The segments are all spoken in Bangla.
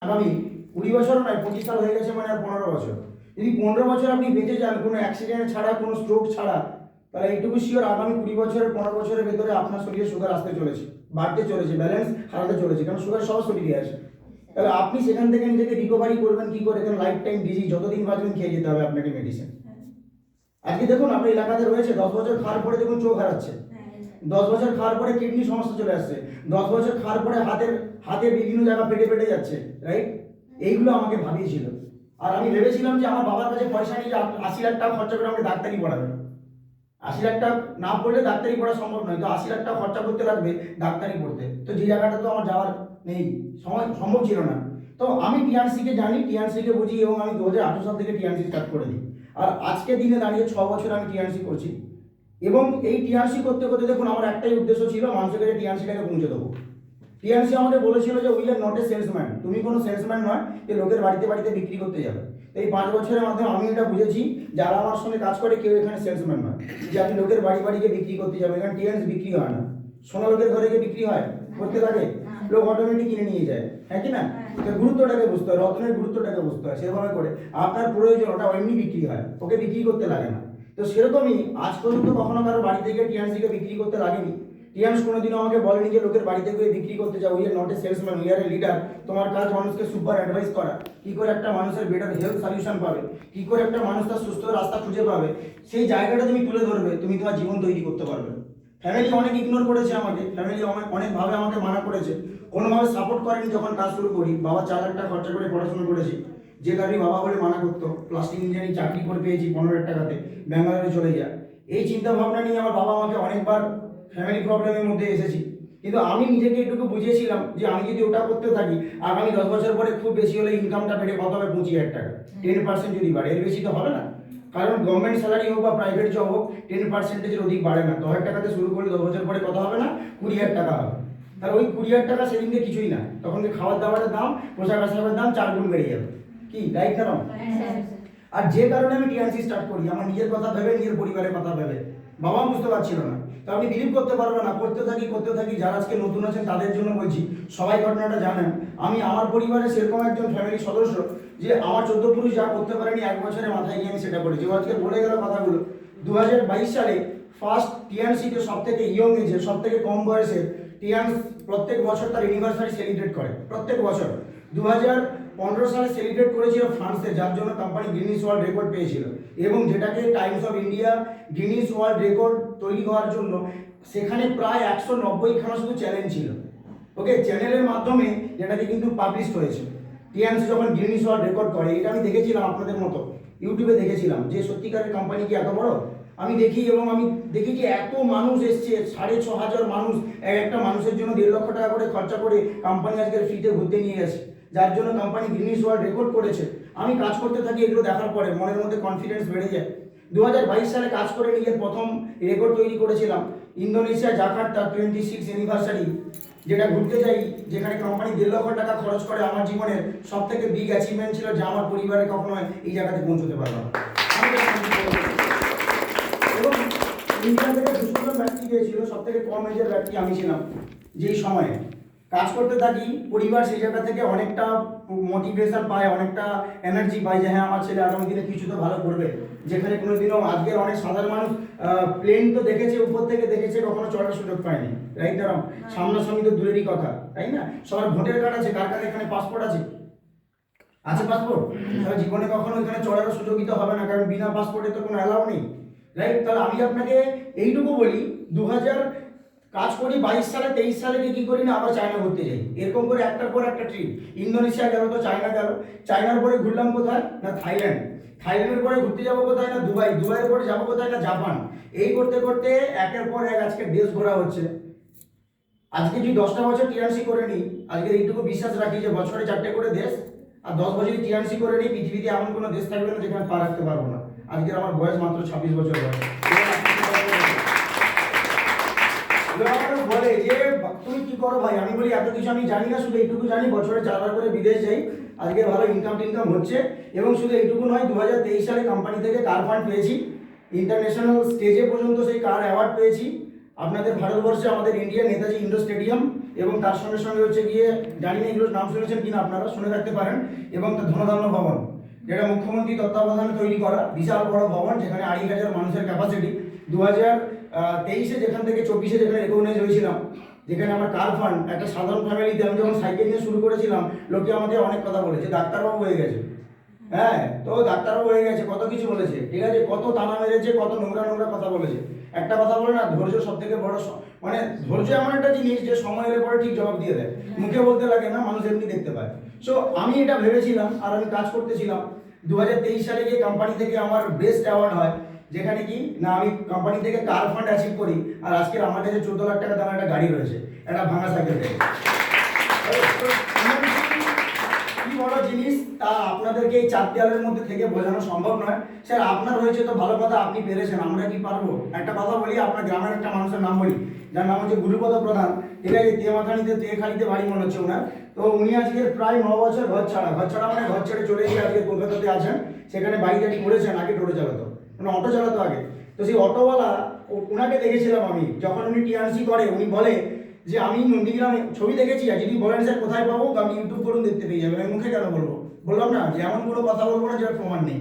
আগামী 20 বছর নয়, 25 সাল হয়ে গেছে, মানে আর 15 বছর। যদি 15 বছর আপনি বেঁচে যান কোনো অ্যাক্সিডেন্ট ছাড়া, কোনো স্ট্রোক ছাড়া, তাহলে এইটুকু শিওর আগামী 20 বছরের 15 বছরের ভেতরে আপনার শরীরে সুগার আসতে চলেছে, বাড়তে চলেছে, ব্যালেন্স হারাতে চলেছে, কারণ সুগার সবার শরীরে আছে। তাহলে আপনি সেখান থেকে নিজেকে রিকভারি করবেন কি করে? কারণ লাইফ টাইম ডিজিজ, যতদিন বাঁচবেন খেয়ে যেতে হবে আপনাকে মেডিসিন। আজকে দেখুন আপনার এলাকাতে রয়েছে 10 বছর খাওয়ার পরে দেখুন চোখ হারাচ্ছে, 10 বছর খাওয়ার পরে কিডনি সমস্যা চলে আসছে, 10 বছর খাওয়ার পরে হাতের বিভিন্ন জায়গা পেটে যাচ্ছে, রাইট? এইগুলো আমাকে ভাবিয়েছিল। আর আমি ভেবেছিলাম যে আমার বাবার কাছে পয়সা নিয়ে 80 লাখ টাকা খরচা করে আমাকে ডাক্তারি পড়াবে। 80 লাখ টাকা না পড়লে ডাক্তারি পড়া সম্ভব নয়, তো 80 লাখ টাকা খরচা করতে লাগবে ডাক্তারি পড়তে, তো যে জায়গাটা তো আমার যাওয়ার নেই, সময় সম্ভব ছিল না। তো আমি টিআরসিকে জানি, টিআরসিকে বুঝি, এবং আমি 2018 সাল থেকে টিআরসি স্টার্ট করে দিই। আর আজকে দিনে দাঁড়িয়ে 6 বছর আমি টিআরসি করছি। এবং এই টিআরসি করতে করতে দেখুন আমার একটাই উদ্দেশ্য ছিল, মানুষের কাছে টিআরসিটাকে পৌঁছে দেবো। টিআরসি আমাকে বলেছিল যে we are not a salesman, তুমি কোনো সেলসম্যান নয় যে লোকের বাড়িতে বাড়িতে বিক্রি করতে যাবে। এই 5 বছরের মাধ্যমে আমি এটা বুঝেছি, যারা আমার সঙ্গে কাজ করে কেউ এখানে সেলসম্যান নয় যে আপনি লোকের বাড়ি গিয়ে বিক্রি করতে যাবেন। এখানে টিআরসি বিক্রি হয় না, সোনা লোকের ঘরে গিয়ে বিক্রি হয়, করতে লাগে, লোক অটোমেটিক কিনে নিয়ে যায়, হ্যাঁ কি না? তো গুরুত্বটাকে বুঝতে হয়, রত্নের গুরুত্বটাকে বুঝতে হয়, সেভাবে করে আপনার প্রয়োজন ওটা এমনি বিক্রি হয়, ওকে বিক্রি করতে লাগে না। তো সেরকমই আজ পর্যন্ত কখনো কারো বাড়ি থেকে টিআরসিকে বিক্রি করতে লাগেনি। টিআরসি কোনোদিনও আমাকে বলেনি যে লোকের বাড়িতে গিয়ে বিক্রি করতে যাও, we are not a salesman, we are a leader. তোমার কাজ মানুষকে সুপার অ্যাডভাইস করা, কি করে একটা মানুষের বেটার হেলথ সলিউশন পাবে, কি করে একটা মানুষ তার সুস্থ রাস্তা খুঁজে পাবে, সেই জায়গাটা তুমি তুলে ধরবে, তুমি তোমার জীবন তৈরি করতে পারবে। ফ্যামিলি অনেক ইগনোর করেছে আমাকে, ফ্যামিলি অনেকভাবে আমাকে মানা করেছে, কোনোভাবে সাপোর্ট করেনি। যখন কাজ শুরু করি, বাবা 4 লাখ টাকা খরচা করে পড়াশোনা করেছি, যে কারণে বাবা বলে মানা করতো, প্লাস্টিক ইঞ্জিনিয়ারিং চাকরি করে পেয়েছি 15 লাখ টাকাতে, ব্যাঙ্গালোরে চলে যায়। এই চিন্তা ভাবনা নিয়ে আমার বাবা আমাকে অনেকবার ফ্যামিলি প্রবলেমের মধ্যে এসেছি। কিন্তু আমি নিজেকে এটুকু বুঝিয়েছিলাম যে আমি যদি ওটা করতে থাকি, আগামী 10 বছর পরে খুব বেশি হলে ইনকামটা বেড়ে কত হবে? 25,000 টাকা। 10% যদি বাড়ে, এর বেশি তো হবে না। কারণ গভর্নমেন্ট স্যালারি হোক বা প্রাইভেট জব হোক, 10%-এর অধিক বাড়ে না। 10,000 টাকাতে শুরু করলে 10 বছর পরে কত হবে না? 20,000 টাকা হবে। তাহলে ওই 20,000 টাকা সেদিনকে কিছুই না, তখন খাওয়ার দাওয়ারের দাম, পোশাক আশাকের দাম 4 গুণ বেড়ে যাবে। কি রাইট না রং? আর যে কারণে আমি টিআরসি স্টার্ট করি, আমার নিজের কথা ভেবে, নিজের পরিবারের কথা ভেবে। বাবা বুঝতে পারছিল না, তো আপনি বিলিভ করতে পারবেন না, করতে থাকি। যারা আজকে নতুন আছেন তাদের জন্য বলছি, সবাই ঘটনাটা জানেন। আমি আমার পরিবারে সেরকম একজন ফ্যামিলির সদস্য যে আমার 14 পুরুষ যা করতে পারেনি 1 বছরের মাথায় গিয়ে আমি সেটা করেছি। ও আজকে বলে গেল কথাগুলো। 2022 সালে ফার্স্ট টিআরসিতে সব থেকে ইয়ং এজে, সব থেকে কম বয়সে টিআরসি প্রত্যেক বছর তার ইউনিভার্সারি সেলিব্রেট করে, প্রত্যেক বছর। 2015 সালে সেলিব্রেট করেছিল ফ্রান্সে, যার জন্য কোম্পানি গিনিস ওয়ার্ল্ড রেকর্ড পেয়েছিল। এবং যেটাকে Times of India Guinness world record তৈরি হওয়ার জন্য সেখানে প্রায় 190খানা শুধু চ্যালেঞ্জ ছিল। ওকে, চ্যানেলের মাধ্যমে যেটাকে কিন্তু পাবলিশ হয়েছে। টিআরসি যখন গিনিস ওয়ার্ল্ড রেকর্ড করে, এটা আমি দেখেছিলাম আপনাদের মতো, ইউটিউবে দেখেছিলাম যে সত্যিকারের কোম্পানি কি এত বড়। আমি দেখি এবং আমি দেখি যে এত মানুষ এসছে, 6,500 মানুষ, একটা মানুষের জন্য 1.5 লক্ষ টাকা করে খরচা করে কোম্পানি আজকে ফ্রিতে ঘুরতে নিয়ে গেছে, যার জন্য কোম্পানি গিনিস ওয়ার্ল্ড রেকর্ড করেছে। আমি কাজ করতে থাকি, এগুলো দেখার পরে মনের মধ্যে কনফিডেন্স বেড়ে যায়। 2022 সালে কাজ করে নিজের প্রথম রেকর্ড তৈরি করেছিলাম, ইন্দোনেশিয়া জাকার্তা 26 অ্যানিভার্সারি, যেটা ঘুরতে যাই, যেখানে কোম্পানি 1.5 লক্ষ টাকা খরচ করে। আমার জীবনের সব থেকে বিগ অ্যাচিভমেন্ট ছিল যে আমার পরিবারে কখনো এই জায়গাতে পৌঁছতে পারলাম। এবং ইন্ডিয়া থেকে 200 ব্যক্তি গিয়েছিল, সব থেকে কম এজের ব্যক্তি আমি ছিলাম। যেই সময়ে কাজ করতে থাকি, পরিবার সেই জায়গা থেকে অনেকটা মোটিভেশন পায়, অনেকটা এনার্জি পায় যে হ্যাঁ আমার ছেলে আগামী দিনে কিছু তো ভালো করবে। যেখানে কোনোদিনও আজকের অনেক সাধারণ মানুষ প্লেন তো দেখেছে, উপর থেকে দেখেছে, কখনো চড়ার সুযোগ পায়নি, রাইট না? সামনাসামনি তো দূরেরই কথা, তাই না? সবার ভোটার কার্ড আছে, কার কার এখানে পাসপোর্ট আছে? আছে পাসপোর্ট? তাহলে জীবনে কখনো এখানে চড়ার সুযোগই তো হবে না, কারণ বিনা পাসপোর্টে তো কোনো অ্যালাউ নেই, রাইট? তাহলে আমি আপনাকে এইটুকু বলি, 2000 কাজ করি, 22 সালে, 23 সালে কি করি না, আবার চায়না ঘুরতে যাই। এরকম করে একটার পর একটা ট্রিপ। ইন্দোনেশিয়া গেল তো চায়না গেল, চায়নার পরে ঘুরলাম কোথায় না থাইল্যান্ড, থাইল্যান্ডের পরে ঘুরতে যাবো কোথায় না দুবাই, দুবাইয়ের পরে যাবো কোথায় না জাপান। এই করতে করতে একের পর এক আজকে দেশ ঘোরা হচ্ছে। আজকে যদি 10টা বছর টিআরসি করে নিই, আজকে এইটুকু বিশ্বাস রাখি যে বছরে 4টে করে দেশ, আর 10 বছর টিআরসি করে নিই, পৃথিবীতে এমন কোনো দেশ থাকবে না যেখানে পা রাখতে পারবো না। আজকের আমার বয়স মাত্র 26 বছর বয়স। বলে যে তুমি কি করো ভাই, আমি বলি এত কিছু আমি জানি না, শুধু এইটুকু জানি বছরে 4বার করে বিদেশ যাই, আজকে ভালো ইনকাম হচ্ছে। এবং শুধু এইটুকু নয়, 2023 সালে কোম্পানি থেকে কার ফান্ড পেয়েছি, ইন্টারন্যাশনাল স্টেজে পর্যন্ত সেই কার অ্যাওয়ার্ড পেয়েছি। আপনাদের ভারতবর্ষে আমাদের ইন্ডিয়া নেতাজি ইন্ডোর স্টেডিয়াম এবং তার সঙ্গে সঙ্গে হচ্ছে গিয়ে জানি না এগুলোর নাম শুনেছেন কিনা, আপনারা শুনে রাখতে পারেন, এবং তার ধনধান্য ভবন, যেটা মুখ্যমন্ত্রী তত্ত্বাবধানে তৈরি করা বিশাল বড় ভবন, যেখানে 2,500 মানুষের ক্যাপাসিটি। 2023-এ যেখান থেকে 24-এ যেখানে রেকগনাইজ হয়েছিলাম, যেখানে আমার কার ফান্ড একটা সাধারণ ফ্যামিলিতে আমি যখন সাইকেল নিয়ে শুরু করেছিলাম, লোকে আমাকে অনেক কথা বলেছে, ডাক্তারবাবু হয়ে গেছে। হ্যাঁ, তো ডাক্তারবাবু হয়ে গেছে, কত কিছু বলেছে, ঠিক আছে, কত তানা মেরেছে, কত নোংরা নোংরা কথা বলেছে। একটা কথা বলে না, ধৈর্য সব থেকে বড়, মানে ধৈর্য এমন একটা জিনিস যে সময় এলে পরে ঠিক জবাব দিয়ে দেয়, মুখে বলতে লাগে না, মানুষ এমনি দেখতে পায়। সো আমি এটা ভেবেছিলাম আর আমি কাজ করতেছিলাম। 2023 সালে গিয়ে কোম্পানি থেকে আমার বেস্ট অ্যাওয়ার্ড হয়, যেখানে কি না আমি কোম্পানি থেকে কার ফান্ড অ্যাচিভ করি, আর আজকের আমার কাছে 14 লাখ টাকা দামের একটা গাড়ি রয়েছে, একটা ভাঙা সাইকেল থেকে। কি বড় জিনিস তা আপনাদেরকে এই 4 দেওয়ালের মধ্যে থেকে বোঝানো সম্ভব নয়। স্যার আপনার হয়েছে তো ভালো কথা, আপনি পেরেছেন, আমরা কি পারবো? একটা কথা বলি, আপনার গ্রামের একটা মানুষের নাম বলি, যার নাম হচ্ছে গুরুপদ প্রধান, ঠিক আছে, তেমাথানিতে তেখালিতে বাড়ি মনে হচ্ছে ওনার। তো উনি আজকে প্রায় 9 বছর ঘর ছাড়া মানে ঘর ছেড়ে চলে গিয়ে আজকে কলকাতাতে আছেন, সেখানে বাড়ি গাড়ি করেছেন, আগে টোটো চালাতো, মানে অটো চালাতো আগে। তো সেই অটোওয়ালা ওনাকে দেখেছিলাম আমি, যখন উনি টিআরসি করে, উনি বলে যে আমি নন্দীগ্রামে ছবি দেখেছি, আর যদি বলেন স্যার কোথায় পাবো, আমি ইউটিউব করুন, দেখতে পেয়ে যাবেন। আমি মুখে কেন বলবো? বললাম না যে এমন কোনো কথা বলবো না যার প্রমাণ নেই।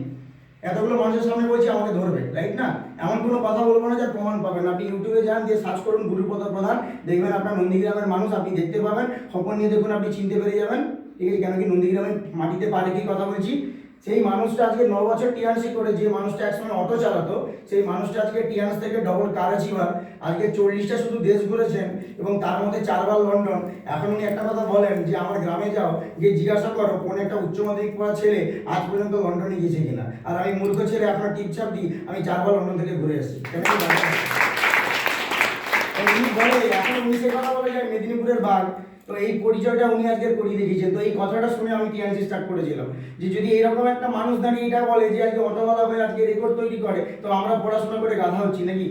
এতগুলো মানুষের সামনে বলছি আমাকে ধরবে, রাইট না? এমন কোনো কথা বলবো না যার প্রমাণ পাবেন। আপনি ইউটিউবে যান, দিয়ে সার্চ করুন গুরুপদ প্রধান, দেখবেন আপনার নন্দীগ্রামের মানুষ, আপনি দেখতে পাবেন, খবর নিয়ে দেখুন, আপনি চিনতে পেরে যাবেন, ঠিক আছে, কেন কি নন্দীগ্রামের মাটিতে পা রেখেই কথা বলছি। সেই মানুষটা আজকে 9 বছর টিআরসি করে, যে মানুষটা একসময় অটো চালাতো, সেই মানুষটা আজকে টিআরসি থেকে ডবল কার অ্যাচিভার, আজকে 40টা শুধু দেশ ঘুরেছেন, এবং তার মধ্যে 4 বার লন্ডন। এখন উনি একটা কথা বলেন যে আমার গ্রামে যাও, গিয়ে জিজ্ঞাসা করো কোন একটা উচ্চ মাধ্যমিক পড়া ছেলে আজ পর্যন্ত লন্ডনে গিয়েছে কিনা, আর আমি মূর্খ ছেলে আপনার টিপছাপ দিই, আমি 4 বার লন্ডন থেকে ঘুরে এসেছি। উনি বলে, এখন উনি সে কথা বলে যায় মেদিনীপুরের বাঘ। তো এই পরিচয়টা উনি আজকে করিয়ে দেখিয়েছেন। তো এই কথাটা শুনে আমি টিআরসি স্টার্ট করেছিলাম, যে যদি এরকম একটা মানুষ দাঁড়িয়ে এটা বলে যে আজকে অটোওয়ালা হয়ে আজকে রেকর্ড তৈরি করে, তো আমরা পড়াশোনা করে গাধা হচ্ছি নাকি?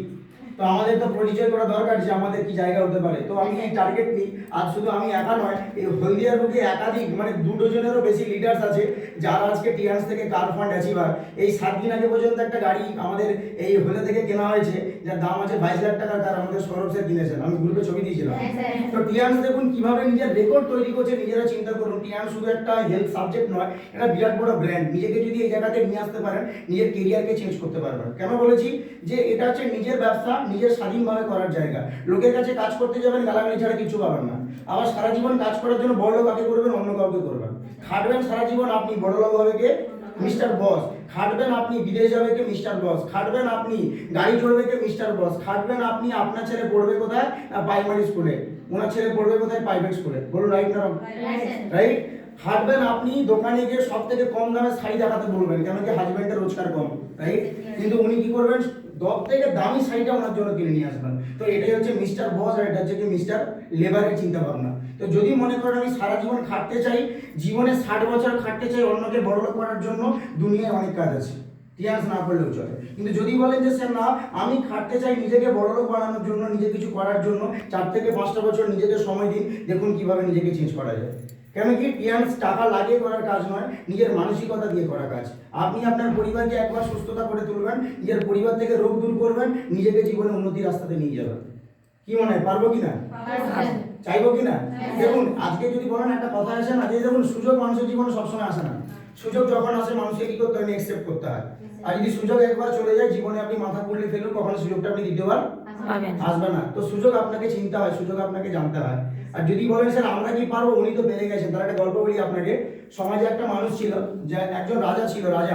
তো আমাদের তো পরিচয় করা দরকার যে আমাদের কি জায়গা হতে পারে। তো আমি এই টার্গেট নিই, আর শুধু আমি একা নয়, এই হলদিয়ার বুকে একাধিক মানে 2 ডজনেরও বেশি লিডার্স আছে, যারা আজকে টিআরএস থেকে কার ফান্ড অ্যাচিভার। এই 7 দিন আগে পর্যন্ত একটা গাড়ি আমাদের এই হলে থেকে কেনা হয়েছে, যার দাম আছে 22 লাখ টাকা, তার আমাদের সৌরভ স্যার কিনেছেন, আমি গ্রুপে ছবি দিয়েছিলাম। তো টিআরএস দেখুন কিভাবে নিজের রেকর্ড তৈরি করছে, নিজেরা চিন্তা করুন। টিআরএস শুধু একটা হেলথ সাবজেক্ট নয়, এটা বিরাট বড় ব্র্যান্ড। নিজেকে যদি এই জায়গাতে নিয়ে আসতে পারেন, নিজের কেরিয়ারকে চেঞ্জ করতে পারবেন। কেন বলেছি যে এটা হচ্ছে নিজের ব্যবসা, নিজের স্বাধীনভাবে করার জায়গা। লোকের কাছে কাজ করতে যাবেন, গালাগালি ছাড়া কিছু পাবেন না। আবার সারা জীবন কাজ করার জন্য বড় লোক কাকে করবেন, অন্য কাউকে করবেন। খাটবেন সারা জীবন, আপনি বড় লোক হবে কে, মিস্টার বস। খাটবেন আপনি বিদেশ যাবে কে, মিস্টার বস। খাটবেন আপনি গাড়ি চড়বে কে, মিস্টার বস। খাটবেন আপনি, আপনার ছেলে পড়বে কোথায়, প্রাইমারি স্কুলে, ওনার ছেলে পড়বে কোথায়, প্রাইভেট স্কুলে। বলুন রাইট না রং? রাইট। খাটবেন আপনি, দোকানে গিয়ে সব থেকে কম দামে শাড়ি দেখাতে বলবেন, কেন কি হাজবেন্ডের রোজগার কম, রাইট? কিন্তু উনি কি করবেন, সব থেকে দামি শাড়িটা ওনার জন্য কিনে নিয়ে আসবেন। তো এটাই হচ্ছে মিস্টার বস, আর এটা হচ্ছে কি মিস্টার লেবারের চিন্তা ভাবনা। তো যদি মনে করেন আমি সারা জীবন খাটতে চাই, জীবনে 60 বছর খাটতে চাই অন্যকে বড়লোক করার জন্য, দুনিয়ায় অনেক কাজ আছে, টিআরএস না করলেও চলে। কিন্তু যদি বলেন যে স্যার না, আমি খাটতে চাই নিজেকে বড়লোক বানানোর জন্য, নিজে কিছু করার জন্য, 4 থেকে 5টা বছর নিজেকে সময় দিন, দেখুন কিভাবে নিজেকে চেঞ্জ করা যায়। কেন কি টিআরএস টাকা লাগিয়ে করার কাজ নয়, নিজের মানসিকতা দিয়ে করার কাজ। আপনি আপনার পরিবারকে একবার সুস্থতা করে তুলবেন, নিজের পরিবার থেকে রোগ দূর করবেন, নিজেকে জীবনে উন্নতির রাস্তাতে নিয়ে যাবেন। কি মনে হয়, পারবো কিনা, চাইবো কিনা? দেখুন আজকে যদি বলেন, একটা কথা আসে না যে দেখুন সুযোগ মানুষের জীবনে সবসময় আসে না। সুযোগ যখন আসে মানুষকে কি করতে হয়, অ্যাকসেপ্ট করতে হয়। আর যদি সুযোগ একবার চলে যায়, জীবনে আপনি মাথা খুললে ফেলুন, কখনো সুযোগটা আপনি দ্বিতীয়বার আসবে না। তো সুযোগ আপনাকে চিনতে হয়, সুযোগ আপনাকে জানতে হয়। আর যদি বলেন স্যার আমরা কি পারবো, উনি তো পেরে গেছেন, তার একটা গল্প বলি আপনাকে। সমাজে একটা মানুষ ছিল, যে একজন রাজা ছিল, রাজা